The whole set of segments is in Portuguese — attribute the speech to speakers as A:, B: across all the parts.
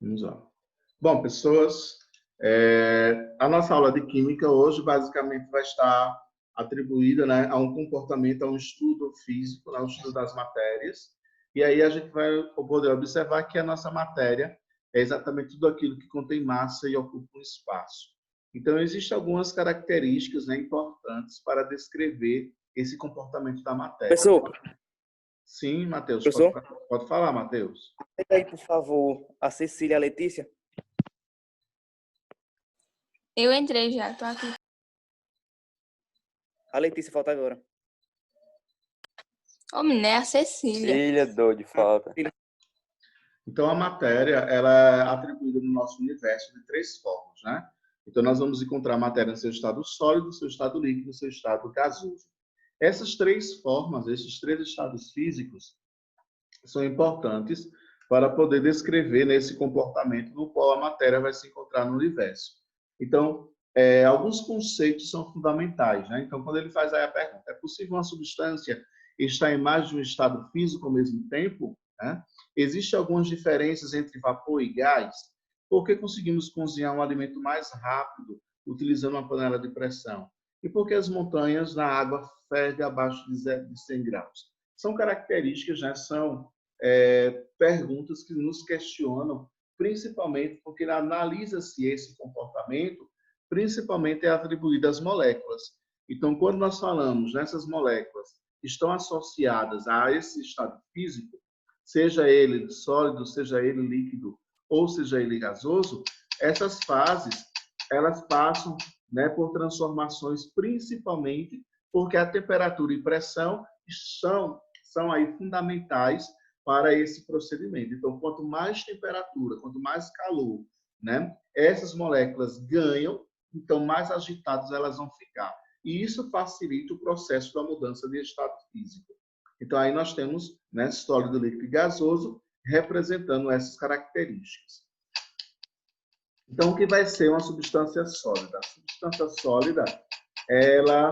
A: Vamos lá. Bom, pessoas, a nossa aula de Química hoje basicamente vai estar atribuída, né, a um comportamento, a um estudo físico, né, um estudo das matérias. E aí a gente vai poder observar que a nossa matéria é exatamente tudo aquilo que contém massa e ocupa um espaço. Então, existem algumas características, né, importantes para descrever esse comportamento da matéria.
B: Professor,
A: Sim, Matheus,
B: professor,
A: pode falar, Matheus.
B: pega aí, por favor, a Cecília e a Letícia.
C: Eu entrei já, tô aqui.
B: A Letícia falta agora.
C: Homem, né? A Cecília.
D: Cecília, doido, falta.
A: Então, a matéria ela é atribuída no nosso universo de três formas, né? Então, nós vamos encontrar a matéria no seu estado sólido, no seu estado líquido, no seu estado gasoso. Essas três formas, esses três estados físicos, são importantes para poder descrever nesse comportamento no qual a matéria vai se encontrar no universo. Então, alguns conceitos são fundamentais, né? Então, quando ele faz aí a pergunta, é possível uma substância estar em mais de um estado físico ao mesmo tempo? Né? Existem algumas diferenças entre vapor e gás? Por que conseguimos cozinhar um alimento mais rápido utilizando uma panela de pressão? E por que as montanhas na água fervem abaixo de 100 graus? São características, né? São perguntas que nos questionam, principalmente porque analisa-se esse comportamento, principalmente é atribuído às moléculas. Então, quando nós falamos nessas moléculas estão associadas a esse estado físico, seja ele sólido, seja ele líquido ou seja ele gasoso, essas fases elas passam, né, por transformações, principalmente porque a temperatura e pressão são aí fundamentais para esse procedimento. Então, quanto mais temperatura, quanto mais calor, né, essas moléculas ganham, então mais agitadas elas vão ficar. E isso facilita o processo da mudança de estado físico. Então, aí nós temos, né, sólido, líquido e gasoso representando essas características. Então, o que vai ser uma substância sólida? A substância sólida, ela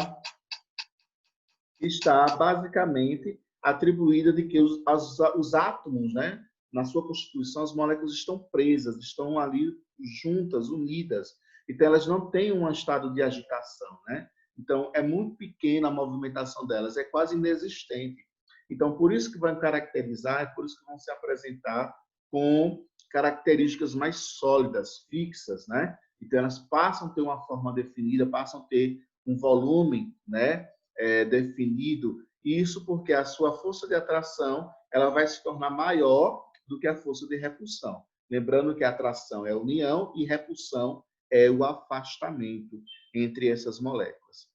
A: está basicamente atribuída de que os átomos, né, na sua constituição, as moléculas estão presas, estão ali juntas, unidas. Então, elas não têm um estado de agitação, né? Então, é muito pequena a movimentação delas, é quase inexistente. Então, por isso que vão caracterizar, é por isso que vão se apresentar com características mais sólidas, fixas, né? Então, elas passam a ter uma forma definida, passam a ter um volume, né, definido. Isso porque a sua força de atração ela vai se tornar maior do que a força de repulsão. Lembrando que a atração é a união e repulsão é o afastamento entre essas moléculas.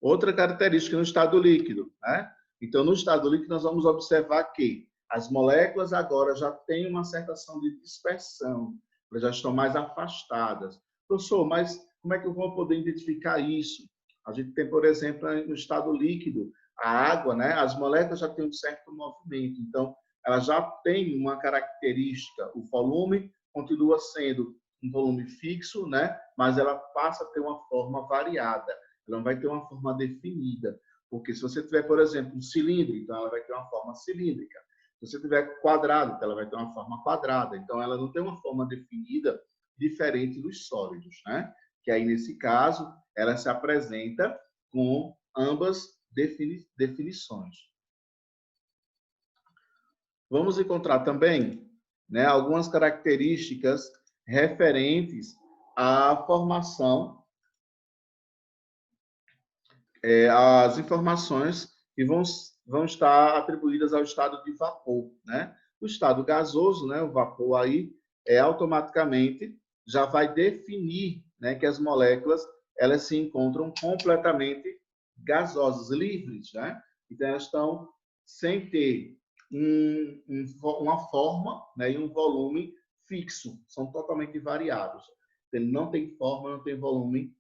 A: Outra característica no estado líquido, né? Então, no estado líquido, nós vamos observar que as moléculas agora já têm uma certa ação de dispersão, elas já estão mais afastadas. Professor, mas como é que eu vou poder identificar isso? A gente tem, por exemplo, no estado líquido, a água, né? As moléculas já têm um certo movimento, então, ela já tem uma característica, o volume continua sendo um volume fixo, né? Mas ela passa a ter uma forma variada, ela não vai ter uma forma definida, porque se você tiver, por exemplo, um cilindro, então ela vai ter uma forma cilíndrica. Se você tiver quadrado, então ela vai ter uma forma quadrada. Então, ela não tem uma forma definida diferente dos sólidos, né? Que aí, nesse caso, ela se apresenta com ambas definições. Vamos encontrar também, né, algumas características referentes à formação, as informações que vão estar atribuídas ao estado de vapor, né? O estado gasoso, né, o vapor aí, automaticamente já vai definir, né, que as moléculas elas se encontram completamente gasosas, livres, né? Então, elas estão sem ter uma forma, né, e um volume fixo, são totalmente variados. Ele não tem forma, não tem volume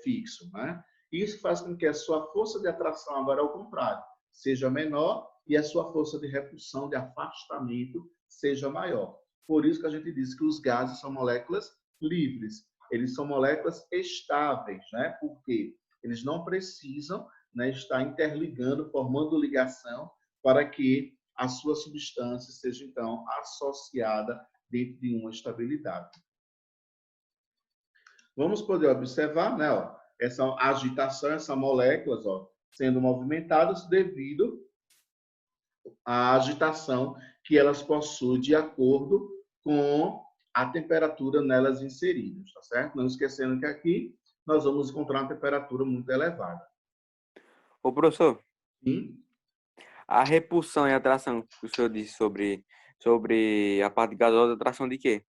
A: fixo, né? Isso faz com que a sua força de atração agora ao contrário seja menor e a sua força de repulsão, de afastamento, seja maior. Por isso que a gente diz que os gases são moléculas livres. Eles são moléculas estáveis, né? Porque eles não precisam, né, estar interligando, formando ligação para que a sua substância seja, então, associada dentro de uma estabilidade. Vamos poder observar, né, ó, essa agitação, essas moléculas, ó, sendo movimentadas devido à agitação que elas possuem de acordo com a temperatura nelas inseridas, tá certo? Não esquecendo que aqui nós vamos encontrar uma temperatura muito elevada.
D: Ô, professor,
A: Sim?
D: a repulsão e atração que o senhor disse sobre a parte gasosa, atração de quê?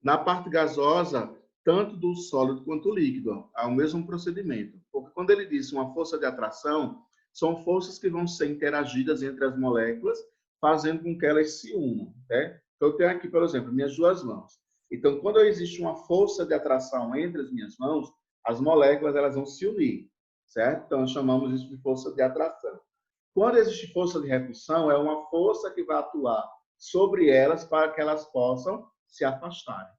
A: Na parte gasosa, tanto do sólido quanto do líquido, ó, é o mesmo procedimento. Porque quando ele diz uma força de atração, são forças que vão ser interagidas entre as moléculas, fazendo com que elas se unam, né? Então, eu tenho aqui, por exemplo, minhas duas mãos. Então, quando existe uma força de atração entre as minhas mãos, as moléculas elas vão se unir, certo? Então, nós chamamos isso de força de atração. Quando existe força de repulsão, é uma força que vai atuar sobre elas para que elas possam se afastarem,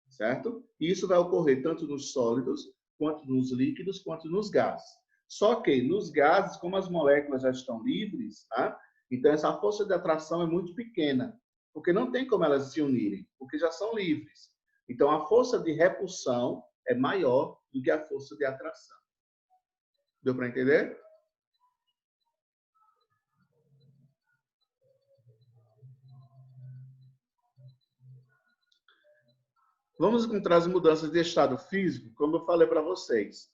A: certo? E isso vai ocorrer tanto nos sólidos, quanto nos líquidos, quanto nos gases. Só que nos gases, como as moléculas já estão livres, tá? Então essa força de atração é muito pequena, porque não tem como elas se unirem, porque já são livres. Então a força de repulsão é maior do que a força de atração. Deu para entender? Vamos encontrar as mudanças de estado físico, como eu falei para vocês.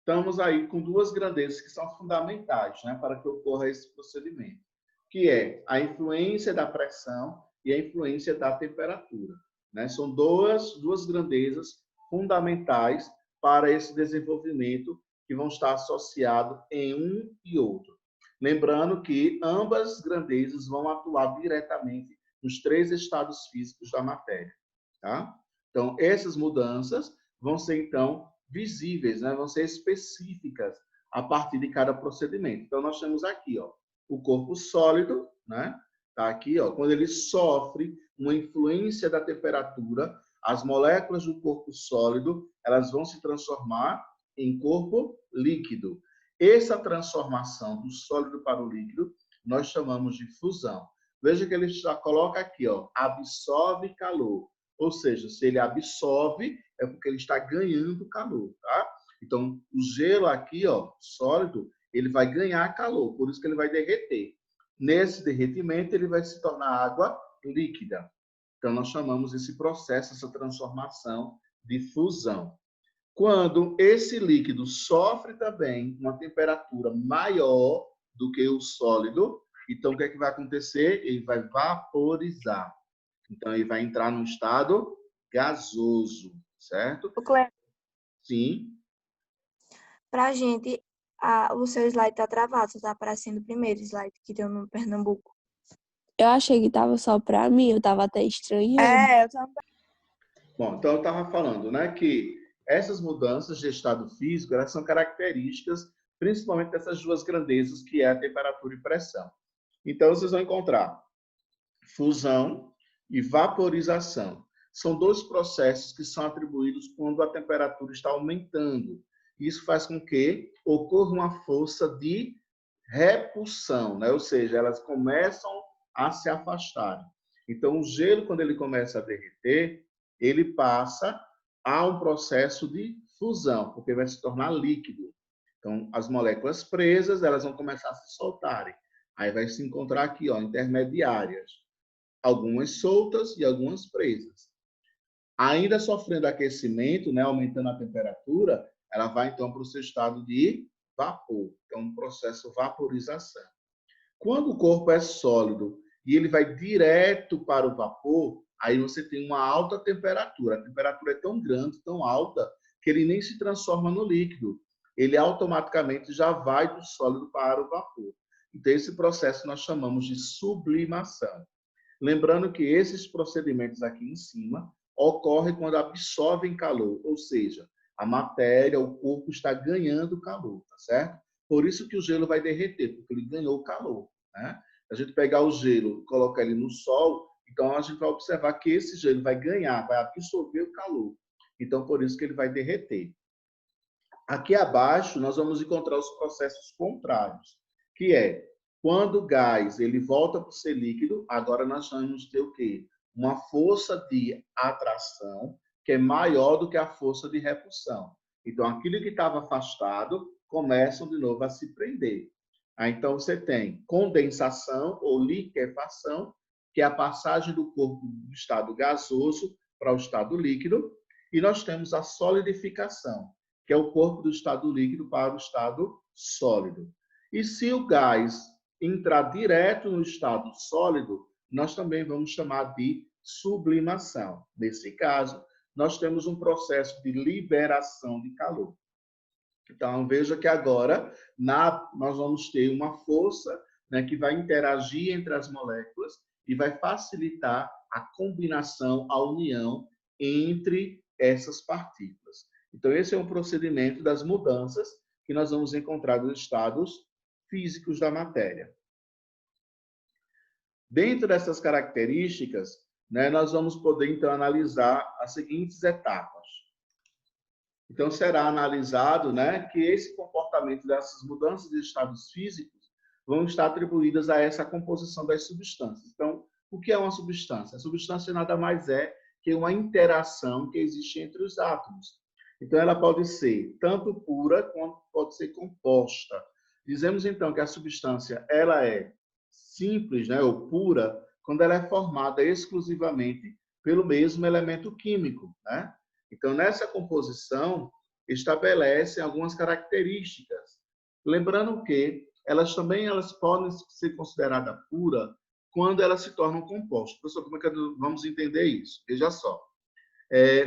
A: Estamos aí com duas grandezas que são fundamentais, né, para que ocorra esse procedimento, que é a influência da pressão e a influência da temperatura, né? São duas grandezas fundamentais para esse desenvolvimento que vão estar associados em um e outro. Lembrando que ambas grandezas vão atuar diretamente nos três estados físicos da matéria, tá? Então, essas mudanças vão ser, então, visíveis, né? Vão ser específicas a partir de cada procedimento. Então, nós temos aqui, ó, o corpo sólido, né? Tá aqui, ó, quando ele sofre uma influência da temperatura, as moléculas do corpo sólido, elas vão se transformar em corpo líquido. Essa transformação do sólido para o líquido, nós chamamos de fusão. Veja que ele já coloca aqui, ó, absorve calor. Ou seja, se ele absorve, é porque ele está ganhando calor, tá? Então, o gelo aqui, ó, sólido, ele vai ganhar calor, por isso que ele vai derreter. Nesse derretimento, ele vai se tornar água líquida. Então, nós chamamos esse processo, essa transformação de fusão. Quando esse líquido sofre também uma temperatura maior do que o sólido, então o que é que vai acontecer? Ele vai vaporizar. Então, ele vai entrar no estado gasoso, certo?
E: O Cleber,
A: Sim.
E: pra gente, o seu slide tá travado, só tá aparecendo o primeiro slide que deu no Pernambuco.
C: Eu achei que tava só pra mim, eu tava até estranhando.
E: Eu também.
A: Bom, então eu estava falando, né, que essas mudanças de estado físico, elas são características, principalmente dessas duas grandezas, que é a temperatura e pressão. Então, vocês vão encontrar fusão e vaporização. São dois processos que são atribuídos quando a temperatura está aumentando. Isso faz com que ocorra uma força de repulsão, né? Ou seja, elas começam a se afastar. Então, o gelo, quando ele começa a derreter, ele passa a um processo de fusão, porque vai se tornar líquido. Então, as moléculas presas, elas vão começar a se soltarem. Aí vai se encontrar aqui, ó, intermediárias. Algumas soltas e algumas presas. Ainda sofrendo aquecimento, né, aumentando a temperatura, ela vai então para o seu estado de vapor, que é um processo de vaporização. Quando o corpo é sólido e ele vai direto para o vapor, aí você tem uma alta temperatura. A temperatura é tão grande, tão alta, que ele nem se transforma no líquido. Ele automaticamente já vai do sólido para o vapor. Então, esse processo nós chamamos de sublimação. Lembrando que esses procedimentos aqui em cima ocorrem quando absorvem calor, ou seja, a matéria, o corpo está ganhando calor, tá certo? Por isso que o gelo vai derreter, porque ele ganhou calor, né? A gente pegar o gelo e colocar ele no sol, então a gente vai observar que esse gelo vai ganhar, vai absorver o calor. Então, por isso que ele vai derreter. Aqui abaixo, nós vamos encontrar os processos contrários, que é Quando o gás ele volta para ser líquido, agora nós vamos ter o quê? Uma força de atração que é maior do que a força de repulsão. Então, aquilo que estava afastado começam de novo a se prender. Aí, então, você tem condensação ou liquefação, que é a passagem do corpo do estado gasoso para o estado líquido, e nós temos a solidificação, que é o corpo do estado líquido para o estado sólido. E se o gás entrar direto no estado sólido, nós também vamos chamar de sublimação. Nesse caso, nós temos um processo de liberação de calor. Então, veja que agora nós vamos ter uma força, né, que vai interagir entre as moléculas e vai facilitar a combinação, a união entre essas partículas. Então, esse é um procedimento das mudanças que nós vamos encontrar nos estados físicos da matéria. Dentro dessas características, né, nós vamos poder, então, analisar as seguintes etapas. Então, será analisado, né, que esse comportamento dessas mudanças de estados físicos vão estar atribuídas a essa composição das substâncias. Então, o que é uma substância? A substância nada mais é que uma interação que existe entre os átomos. Então, ela pode ser tanto pura quanto pode ser composta. Dizemos, então, que a substância ela é simples, né, ou pura, quando ela é formada exclusivamente pelo mesmo elemento químico, né? Então, nessa composição, estabelecem algumas características. Lembrando que elas podem ser consideradas puras quando elas se tornam compostas. Professor, como é que vamos entender isso? Veja só.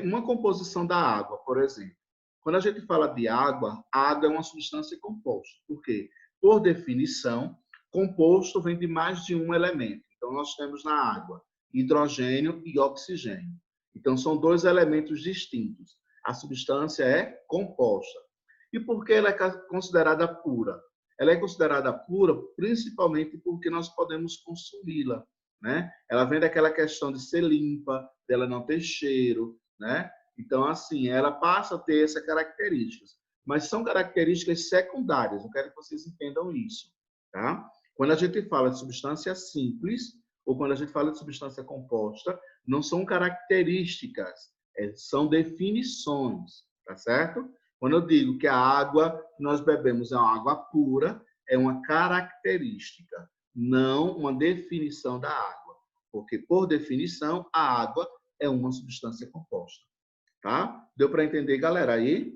A: Uma composição da água, por exemplo. Quando a gente fala de água, a água é uma substância composta. Por quê? Por definição, composto vem de mais de um elemento. Então, nós temos na água hidrogênio e oxigênio. Então, são dois elementos distintos. A substância é composta. E por que ela é considerada pura? Ela é considerada pura principalmente porque nós podemos consumi-la, né? Ela vem daquela questão de ser limpa, dela não ter cheiro, né? Então, assim, ela passa a ter essas características. Mas são características secundárias. Eu quero que vocês entendam isso, tá? Quando a gente fala de substância simples, ou quando a gente fala de substância composta, não são características, são definições, tá certo? Quando eu digo que a água que nós bebemos é uma água pura, é uma característica, não uma definição da água. Porque, por definição, a água é uma substância composta. Tá? Deu para entender, galera, aí?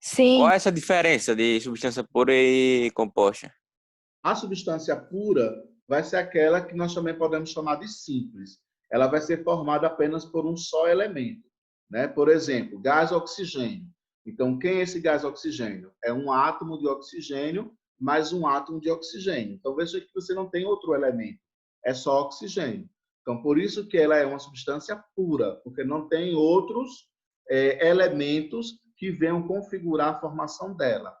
E: Sim.
D: Qual é essa diferença de substância pura e composta?
A: A substância pura vai ser aquela que nós também podemos chamar de simples. Ela vai ser formada apenas por um só elemento, né? Por exemplo, gás oxigênio. Então, quem é esse gás oxigênio? É um átomo de oxigênio mais um átomo de oxigênio. Então, veja que você não tem outro elemento, é só oxigênio. Então, por isso que ela é uma substância pura, porque não tem outros elementos que venham configurar a formação dela.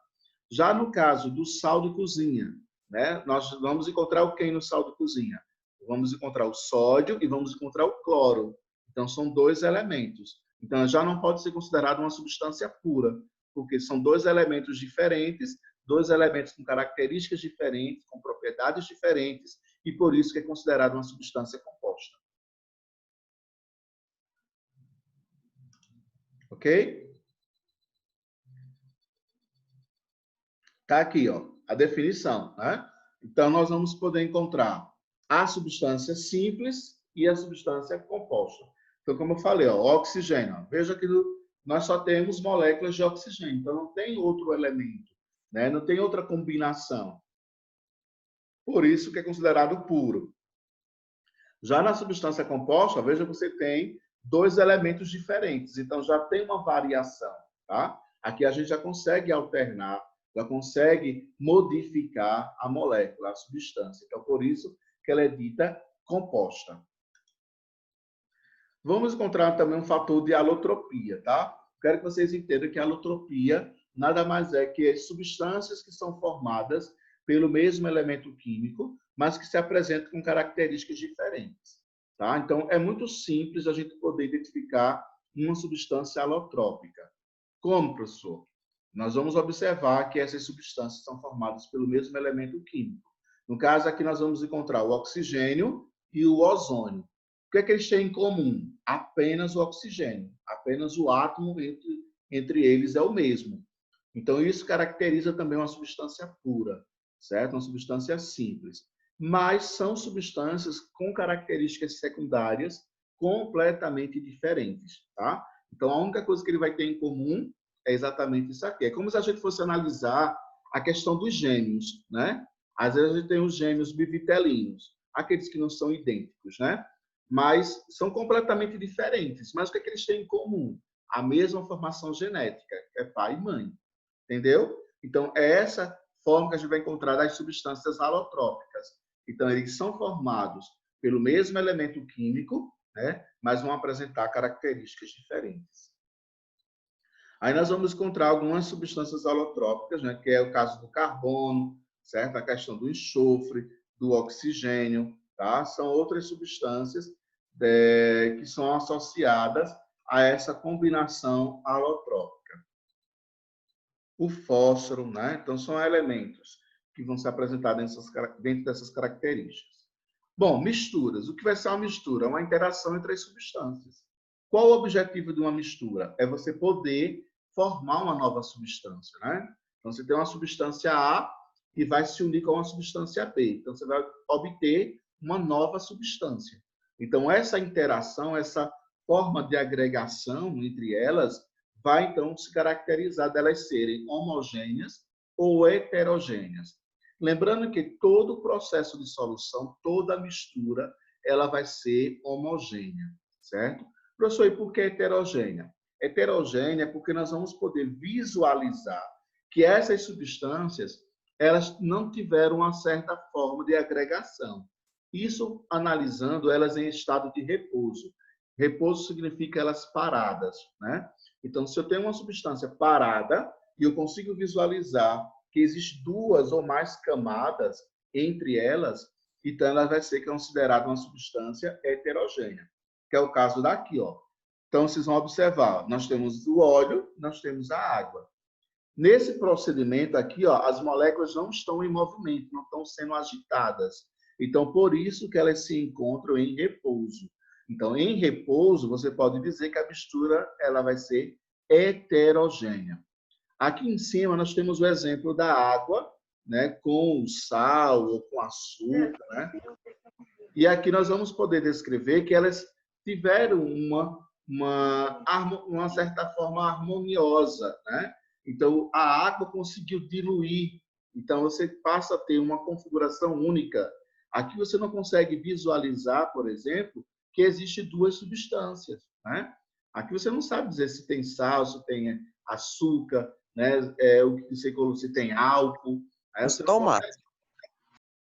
A: Já no caso do sal de cozinha, né, nós vamos encontrar o que no sal de cozinha? Vamos encontrar o sódio e vamos encontrar o cloro. Então, são dois elementos. Então, já não pode ser considerado uma substância pura, porque são dois elementos diferentes, dois elementos com características diferentes, com propriedades diferentes, e por isso que é considerado uma substância composta. Ok? Tá aqui, ó, a definição, né? Então, nós vamos poder encontrar a substância simples e a substância composta. Então, como eu falei, ó, oxigênio. Veja que nós só temos moléculas de oxigênio, então não tem outro elemento, né? Não tem outra combinação. Por isso que é considerado puro. Já na substância composta, veja que você tem dois elementos diferentes, então já tem uma variação, tá? Aqui a gente já consegue alternar, já consegue modificar a molécula, a substância. Então, por isso que ela é dita composta. Vamos encontrar também um fator de alotropia, tá? Quero que vocês entendam que a alotropia nada mais é que as substâncias que são formadas pelo mesmo elemento químico, mas que se apresentam com características diferentes, tá? Então, é muito simples a gente poder identificar uma substância alotrópica. Como, professor? nós vamos observar que essas substâncias são formadas pelo mesmo elemento químico. No caso aqui, nós vamos encontrar o oxigênio e o ozônio. O que é que eles têm em comum? Apenas o oxigênio. Apenas o átomo entre eles é o mesmo. Então, isso caracteriza também uma substância pura, certo? Uma substância simples. Mas são substâncias com características secundárias completamente diferentes, tá? Então, a única coisa que ele vai ter em comum é exatamente isso aqui. É como se a gente fosse analisar a questão dos gêmeos, né? Às vezes a gente tem os gêmeos bivitelinos, aqueles que não são idênticos, né? Mas são completamente diferentes. Mas o que é que eles têm em comum? A mesma formação genética, que é pai e mãe. Entendeu? Então, é essa forma que a gente vai encontrar das substâncias alotrópicas. Então, eles são formados pelo mesmo elemento químico, né? Mas vão apresentar características diferentes. Aí nós vamos encontrar algumas substâncias alotrópicas, né? Que é o caso do carbono, certo? A questão do enxofre, do oxigênio, tá? São outras substâncias que são associadas a essa combinação alotrópica. O fósforo, né? Então, são elementos que vão se apresentar dentro dessas características. Bom, misturas. O que vai ser uma mistura? Uma interação entre as substâncias. Qual o objetivo de uma mistura? É você poder formar uma nova substância, né? Então, você tem uma substância A e vai se unir com uma substância B. Então, você vai obter uma nova substância. Então, essa interação, essa forma de agregação entre elas, vai, então, se caracterizar delas serem homogêneas ou heterogêneas. Lembrando que todo o processo de solução, toda mistura, ela vai ser homogênea, certo? Professor, e por que heterogênea? Heterogênea porque nós vamos poder visualizar que essas substâncias, elas não tiveram uma certa forma de agregação. Isso analisando elas em estado de repouso. Repouso significa elas paradas, né? Então, se eu tenho uma substância parada e eu consigo visualizar que existem duas ou mais camadas entre elas, então ela vai ser considerada uma substância heterogênea, que é o caso daqui, ó. Então, vocês vão observar, nós temos o óleo, nós temos a água. Nesse procedimento aqui, ó, as moléculas não estão em movimento, não estão sendo agitadas. Então, por isso que elas se encontram em repouso. Então, em repouso, você pode dizer que a mistura ela vai ser heterogênea. Aqui em cima, nós temos o exemplo da água, né, com sal ou com açúcar, né? E aqui nós vamos poder descrever que elas tiveram uma certa forma harmoniosa, né? Então, a água conseguiu diluir. Então, você passa a ter uma configuração única. Aqui você não consegue visualizar, por exemplo, que existem duas substâncias, né? Aqui você não sabe dizer se tem sal, se tem açúcar, né? O que você colocou, se tem álcool. Aí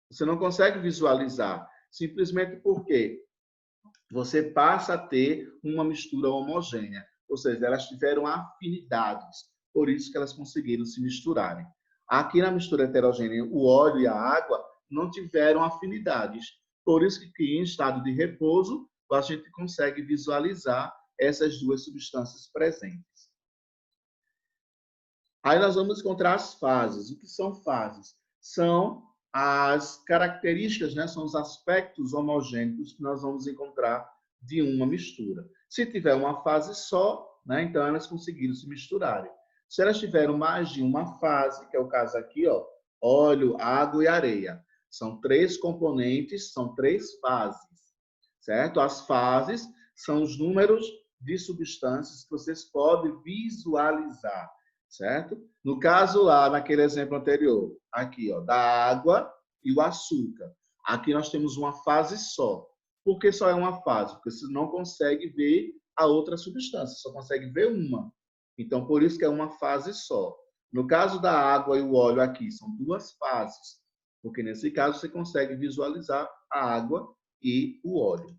A: você não consegue visualizar, simplesmente porque você passa a ter uma mistura homogênea, ou seja, elas tiveram afinidades, por isso que elas conseguiram se misturarem. Aqui na mistura heterogênea, o óleo e a água não tiveram afinidades, por isso que em estado de repouso, a gente consegue visualizar essas duas substâncias presentes. Aí nós vamos encontrar as fases. O que são fases? São as características, né? São os aspectos homogêneos que nós vamos encontrar de uma mistura. Se tiver uma fase só, né? Então elas conseguiram se misturarem. Se elas tiveram mais de uma fase, que é o caso aqui, ó, óleo, água e areia. São três componentes, são três fases, certo? As fases são os números de substâncias que vocês podem visualizar, certo? No caso lá, naquele exemplo anterior, aqui, ó, da água e o açúcar. Aqui nós temos uma fase só. Por que só é uma fase? Porque você não consegue ver a outra substância, só consegue ver uma. Então, por isso que é uma fase só. No caso da água e o óleo aqui, são duas fases, porque nesse caso você consegue visualizar a água e o óleo.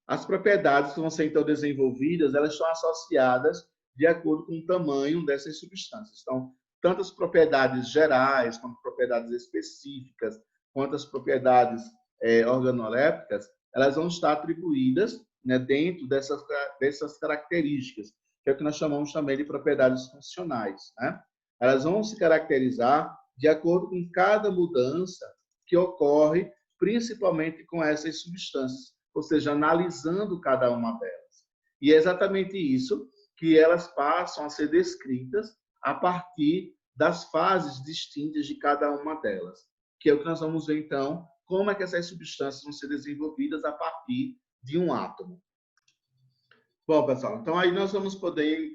A: As propriedades que vão ser, então, desenvolvidas, elas estão associadas de acordo com o tamanho dessas substâncias. Então, tanto as propriedades gerais, quanto propriedades específicas, quanto as propriedades organolépticas, elas vão estar atribuídas né, dentro dessas características, que é o que nós chamamos também de propriedades funcionais, né? Elas vão se caracterizar de acordo com cada mudança que ocorre, principalmente com essas substâncias, ou seja, analisando cada uma delas. E é exatamente isso que elas passam a ser descritas a partir das fases distintas de cada uma delas, que é o que nós vamos ver, então, como é que essas substâncias vão ser desenvolvidas a partir de um átomo. Bom, pessoal, então aí nós vamos poder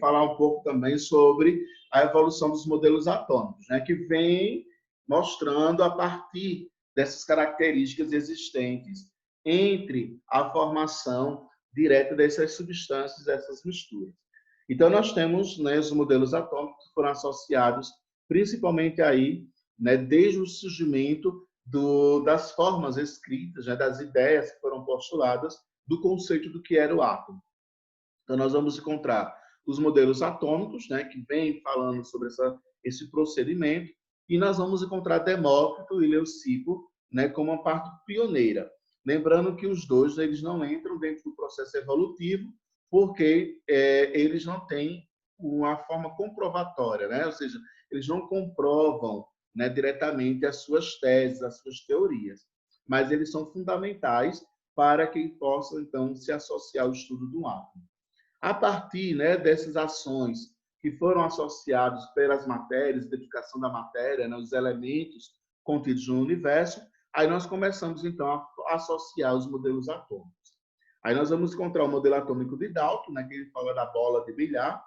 A: falar um pouco também sobre a evolução dos modelos atômicos, né, que vem mostrando a partir dessas características existentes entre a formação direta dessas substâncias, dessas misturas. Então, nós temos, né, os modelos atômicos que foram associados principalmente aí, né, desde o surgimento das formas escritas, né, das ideias que foram postuladas do conceito do que era o átomo. Então, nós vamos encontrar os modelos atômicos, né, que vêm falando sobre esse procedimento, e nós vamos encontrar Demócrito e Leucipo, né, como uma parte pioneira. Lembrando que os dois eles não entram dentro do processo evolutivo, porque eles não têm uma forma comprovatória, né? Ou seja, eles não comprovam, né, diretamente as suas teses, as suas teorias, mas eles são fundamentais para que possam, então, se associar ao estudo do átomo. A partir, né, dessas ações que foram associadas pelas matérias, identificação da matéria, né, os elementos contidos no universo, aí nós começamos, então, a associar os modelos atômicos. Aí nós vamos encontrar o modelo atômico de Dalton, né, que ele fala da bola de bilhar,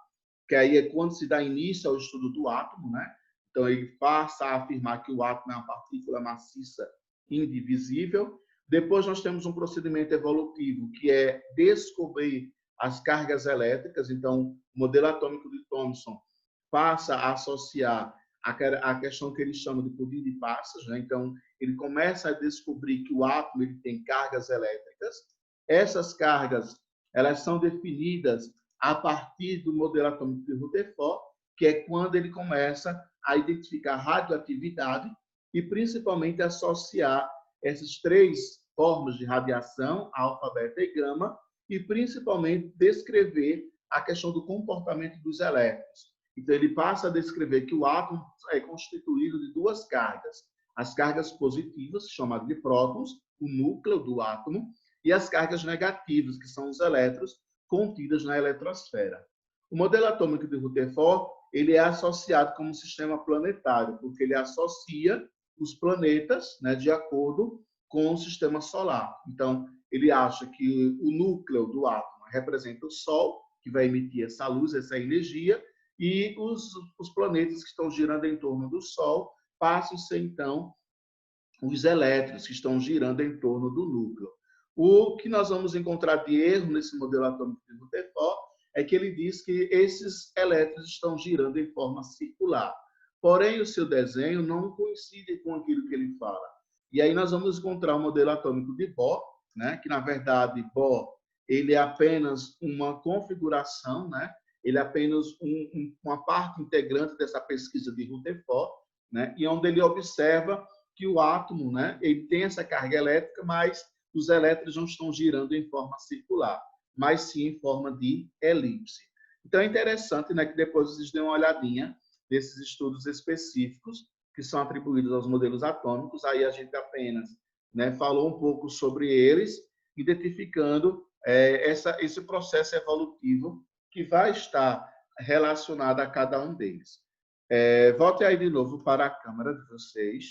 A: que aí é quando se dá início ao estudo do átomo, né? Então, ele passa a afirmar que o átomo é uma partícula maciça indivisível. Depois, nós temos um procedimento evolutivo, que é descobrir as cargas elétricas. Então, o modelo atômico de Thomson passa a associar a questão que ele chama de pudim de passas, né? Então, ele começa a descobrir que o átomo ele tem cargas elétricas. Essas cargas elas são definidas a partir do modelo atômico de Rutherford, que é quando ele começa a identificar radioatividade e, principalmente, associar essas três formas de radiação, alfa, beta e gama, e, principalmente, descrever a questão do comportamento dos elétrons. Então, ele passa a descrever que o átomo é constituído de duas cargas. As cargas positivas, chamadas de prótons, o núcleo do átomo, e as cargas negativas, que são os elétrons contidas na eletrosfera. O modelo atômico de Rutherford ele é associado como um sistema planetário, porque ele associa os planetas, né, de acordo com o sistema solar. Então, ele acha que o núcleo do átomo representa o Sol, que vai emitir essa luz, essa energia, e os planetas que estão girando em torno do Sol passam a ser, então, os elétrons que estão girando em torno do núcleo. O que nós vamos encontrar de erro nesse modelo atômico de Rutherford é que ele diz que esses elétrons estão girando em forma circular. Porém, o seu desenho não coincide com aquilo que ele fala. E aí nós vamos encontrar o modelo atômico de Bohr, né? Que, na verdade, Bohr ele é apenas uma configuração, né? Ele é apenas uma parte integrante dessa pesquisa de Rutherford, né? E onde ele observa que o átomo, né, ele tem essa carga elétrica, mas os elétrons não estão girando em forma circular, mas sim em forma de elipse. Então, é interessante, né, que depois vocês dêem uma olhadinha nesses estudos específicos que são atribuídos aos modelos atômicos. Aí a gente apenas, né, falou um pouco sobre eles, identificando esse processo evolutivo que vai estar relacionado a cada um deles. Volte aí de novo para a câmera de vocês.